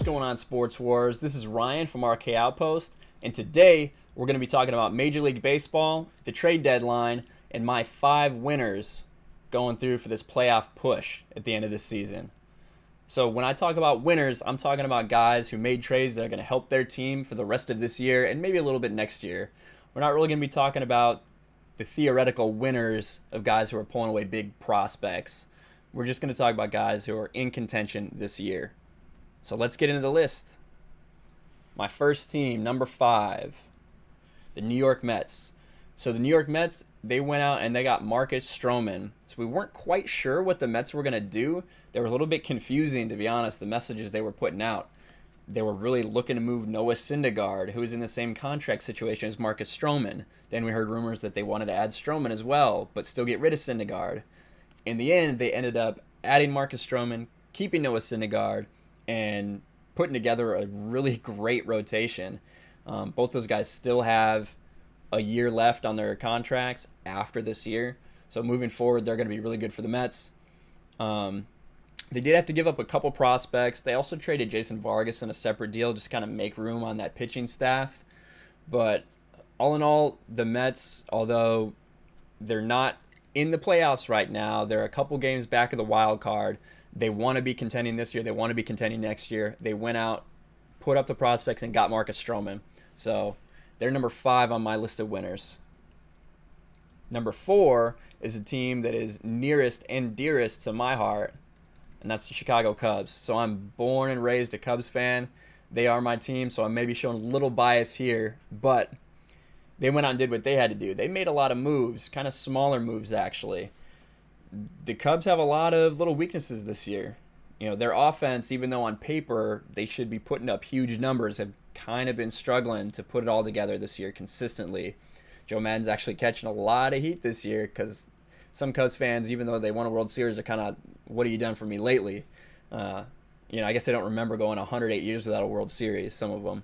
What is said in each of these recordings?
going on, Sports Wars? This is Ryan from RK Outpost, and today we're going to be talking about Major League Baseball, the trade deadline, and my 5 winners going through for this playoff push at the end of this season. So when I talk about winners, I'm talking about guys who made trades that are going to help their team for the rest of this year and maybe a little bit next year. We're not really going to be talking about the theoretical winners of guys who are pulling away big prospects. We're just going to talk about guys who are in contention this year. So let's get into the list. My first team, number 5, the New York Mets. So the New York Mets, they went out and they got Marcus Stroman. So we weren't quite sure what the Mets were going to do. They were a little bit confusing, to be honest, the messages they were putting out. They were really looking to move Noah Syndergaard, who was in the same contract situation as Marcus Stroman. Then we heard rumors that they wanted to add Stroman as well, but still get rid of Syndergaard. In the end, they ended up adding Marcus Stroman, keeping Noah Syndergaard, and putting together a really great rotation. Both those guys still have a year left on their contracts after this year. So moving forward, they're going to be really good for the Mets. They did have to give up a couple prospects. They also traded Jason Vargas in a separate deal just to kind of make room on that pitching staff. But all in all, the Mets, although they're not in the playoffs right now, they're a couple games back of the wild card. They want to be contending this year. They want to be contending next year. They went out, put up the prospects, and got Marcus Stroman. So they're number 5 on my list of winners. Number 4 is a team that is nearest and dearest to my heart, and that's the Chicago Cubs. So I'm born and raised a Cubs fan. They are my team, so I may be showing a little bias here, but they went out and did what they had to do. They made a lot of moves, kind of smaller moves actually. The Cubs have a lot of little weaknesses this year. You know, their offense, even though on paper they should be putting up huge numbers, have kind of been struggling to put it all together this year consistently. Joe Madden's actually catching a lot of heat this year because some Cubs fans, even though they won a World Series, are kind of, what have you done for me lately? I guess they don't remember going 108 years without a World Series, some of them.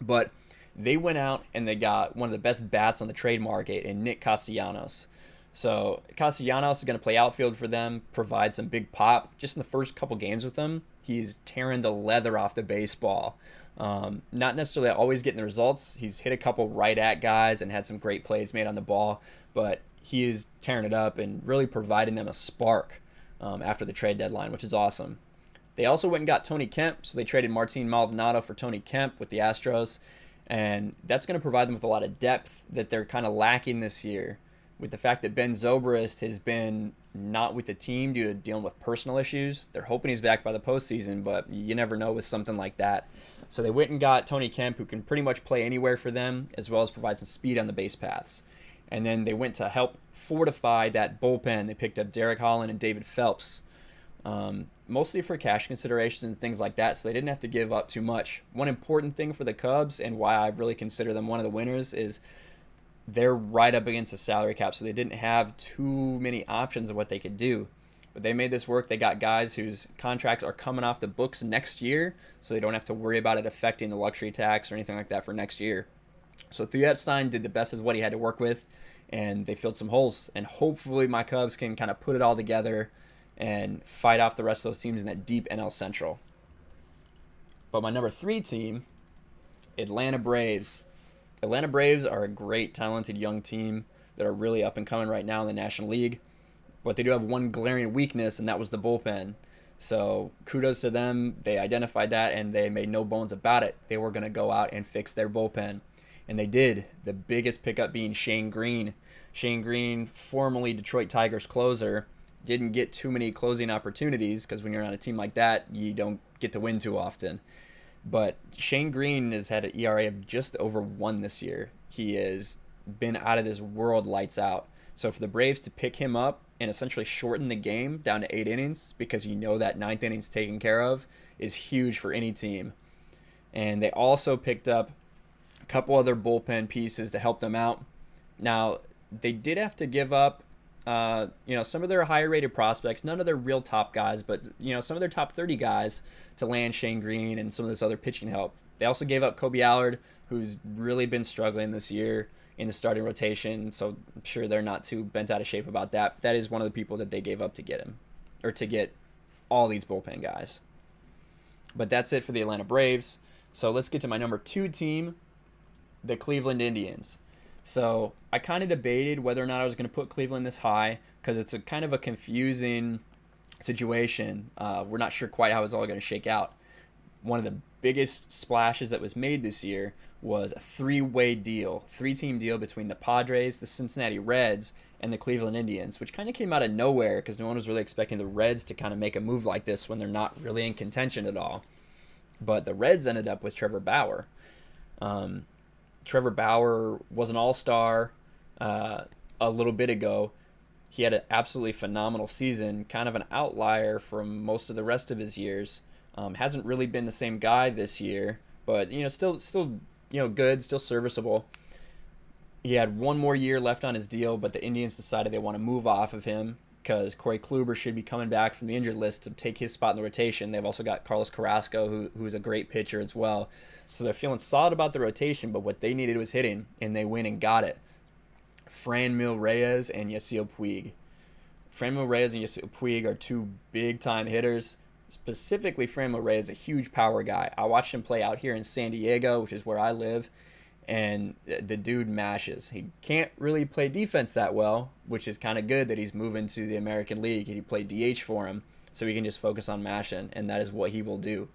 But they went out and they got one of the best bats on the trade market in Nick Castellanos. So Castellanos is going to play outfield for them, provide some big pop. Just in the first couple games with them, he's tearing the leather off the baseball. Not necessarily always getting the results. He's hit a couple right at guys and had some great plays made on the ball, but he is tearing it up and really providing them a spark after the trade deadline, which is awesome. They also went and got Tony Kemp, so they traded Martin Maldonado for Tony Kemp with the Astros, and that's going to provide them with a lot of depth that they're kind of lacking this year. With the fact that Ben Zobrist has been not with the team due to dealing with personal issues. They're hoping he's back by the postseason, but you never know with something like that. So they went and got Tony Kemp, who can pretty much play anywhere for them, as well as provide some speed on the base paths. And then they went to help fortify that bullpen. They picked up Derek Holland and David Phelps, mostly for cash considerations and things like that, so they didn't have to give up too much. One important thing for the Cubs, and why I really consider them one of the winners, is they're right up against the salary cap, so they didn't have too many options of what they could do. But they made this work. They got guys whose contracts are coming off the books next year, so they don't have to worry about it affecting the luxury tax or anything like that for next year. So Theo Epstein did the best of what he had to work with, and they filled some holes. And hopefully my Cubs can kind of put it all together and fight off the rest of those teams in that deep NL Central. But my number 3 team, Atlanta Braves. Atlanta Braves are a great, talented young team that are really up and coming right now in the National League. But they do have one glaring weakness, and that was the bullpen. So kudos to them. They identified that, and they made no bones about it. They were going to go out and fix their bullpen. And they did. The biggest pickup being Shane Greene. Shane Greene, formerly Detroit Tigers closer, didn't get too many closing opportunities because when you're on a team like that, you don't get to win too often. But Shane Greene has had an ERA of just over 1 this year. He has been out of this world lights out. So for the Braves to pick him up and essentially shorten the game down to 8 innings, because you know that 9th inning's taken care of, is huge for any team. And they also picked up a couple other bullpen pieces to help them out. Now, they did have to give up some of their higher rated prospects, none of their real top guys, but some of their top 30 guys to land Shane Greene and some of this other pitching help. They also gave up Kobe Allard, who's really been struggling this year in the starting rotation, so I'm sure they're not too bent out of shape about that. That is one of the people that they gave up to get him, or to get all these bullpen guys. But that's it for the Atlanta Braves. So let's get to my number 2 team, the Cleveland Indians. So I kind of debated whether or not I was going to put Cleveland this high because it's a kind of a confusing situation. We're not sure quite how it's all going to shake out. One of the biggest splashes that was made this year was a three-way deal, three-team deal between the Padres, the Cincinnati Reds, and the Cleveland Indians, which kind of came out of nowhere because no one was really expecting the Reds to kind of make a move like this when they're not really in contention at all. But the Reds ended up with Trevor Bauer. Trevor Bauer was an all-star a little bit ago. He had an absolutely phenomenal season, kind of an outlier from most of the rest of his years. Hasn't really been the same guy this year, but still good, still serviceable. He had one more year left on his deal, but the Indians decided they want to move off of him because Corey Kluber should be coming back from the injured list to take his spot in the rotation. They've also got Carlos Carrasco, who's a great pitcher as well. So they're feeling solid about the rotation, but what they needed was hitting, and they went and got it. Franmil Reyes and Yasiel Puig. Franmil Reyes and Yasiel Puig are two big-time hitters. Specifically, Franmil Reyes is a huge power guy. I watched him play out here in San Diego, which is where I live, and the dude mashes. He can't really play defense that well, which is kind of good that he's moving to the American League. He played DH for him, so he can just focus on mashing, and that is what he will do.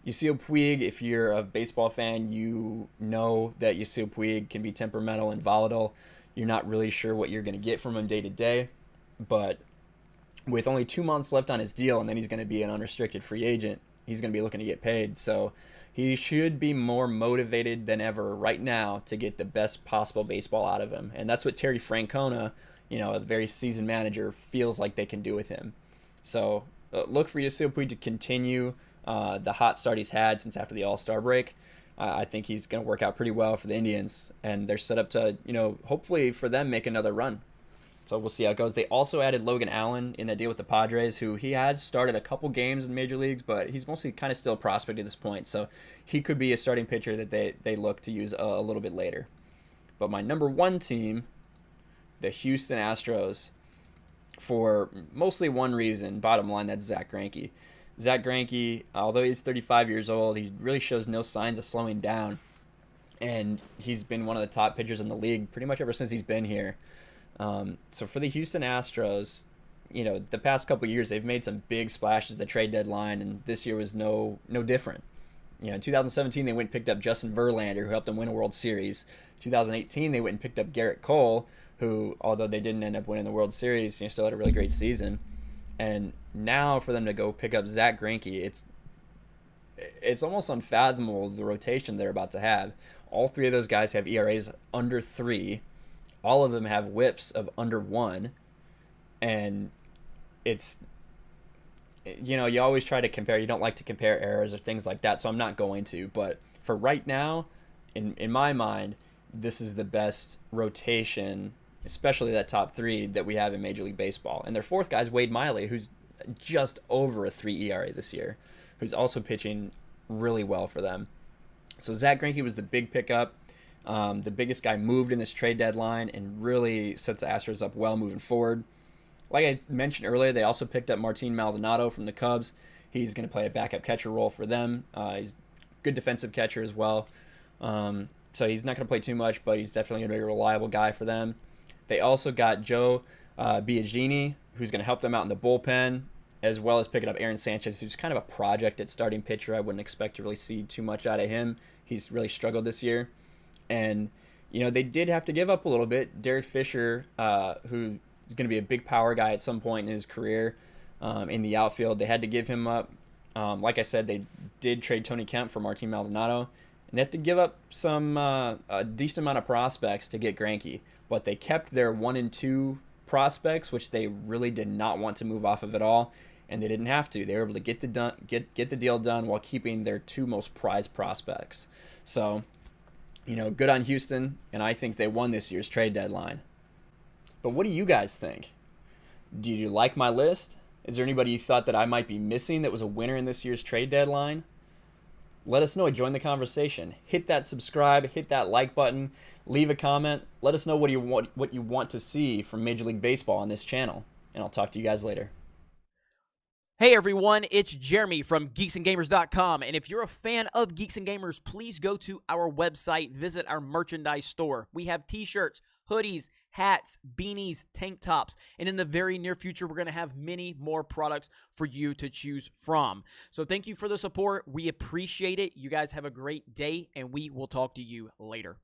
Yasiel Puig, if you're a baseball fan, you know that Yasiel Puig can be temperamental and volatile. You're not really sure what you're going to get from him day to day, but with only 2 months left on his deal, and then he's going to be an unrestricted free agent, he's going to be looking to get paid. So he should be more motivated than ever right now to get the best possible baseball out of him. And that's what Terry Francona, a very seasoned manager, feels like they can do with him. So look for Yasiel Puig to continue the hot start he's had since after the All-Star break. I think he's going to work out pretty well for the Indians, and they're set up to, hopefully for them make another run. So we'll see how it goes. They also added Logan Allen in that deal with the Padres, who he has started a couple games in major leagues, but he's mostly kind of still a prospect at this point. So he could be a starting pitcher that they look to use a little bit later. But my number 1 team, the Houston Astros, for mostly one reason. Bottom line, that's Zach Greinke. Zach Greinke, although he's 35 years old, he really shows no signs of slowing down. And he's been one of the top pitchers in the league pretty much ever since he's been here. So for the Houston Astros, the past couple of years, they've made some big splashes at the trade deadline, and this year was no different. In 2017, they went and picked up Justin Verlander, who helped them win a World Series. 2018, they went and picked up Garrett Cole, who, although they didn't end up winning the World Series, still had a really great season. And now for them to go pick up Zach Greinke, it's almost unfathomable, the rotation they're about to have. All three of those guys have ERAs under 3. All of them have whips of under 1, and it's, you always try to compare. You don't like to compare errors or things like that, so I'm not going to. But for right now, in my mind, this is the best rotation, especially that top 3 that we have in Major League Baseball. And their fourth guy is Wade Miley, who's just over a 3 ERA this year, who's also pitching really well for them. So Zach Greinke was the big pickup. The biggest guy moved in this trade deadline and really sets the Astros up well moving forward. Like I mentioned earlier, they also picked up Martin Maldonado from the Cubs. He's going to play a backup catcher role for them. He's a good defensive catcher as well. So he's not going to play too much, but he's definitely going to be a reliable guy for them. They also got Joe Biagini, who's going to help them out in the bullpen, as well as picking up Aaron Sanchez, who's kind of a project at starting pitcher. I wouldn't expect to really see too much out of him. He's really struggled this year. And, they did have to give up a little bit. Derek Fisher, who is going to be a big power guy at some point in his career in the outfield, they had to give him up. Like I said, they did trade Tony Kemp for Martin Maldonado. And they had to give up a decent amount of prospects to get Greinke. But they kept their 1 and 2 prospects, which they really did not want to move off of at all. And they didn't have to. They were able to get the deal done while keeping their 2 most prized prospects. So, good on Houston, and I think they won this year's trade deadline. But what do you guys think? Do you like my list? Is there anybody you thought that I might be missing that was a winner in this year's trade deadline? Let us know. Join the conversation. Hit that subscribe, hit that like button, leave a comment. Let us know what you want to see from Major League Baseball on this channel, and I'll talk to you guys later. Hey everyone, it's Jeremy from geeksandgamers.com, and if you're a fan of Geeks and Gamers, please go to our website, visit our merchandise store. We have t-shirts, hoodies, hats, beanies, tank tops, and in the very near future, we're going to have many more products for you to choose from. So thank you for the support. We appreciate it. You guys have a great day, and we will talk to you later.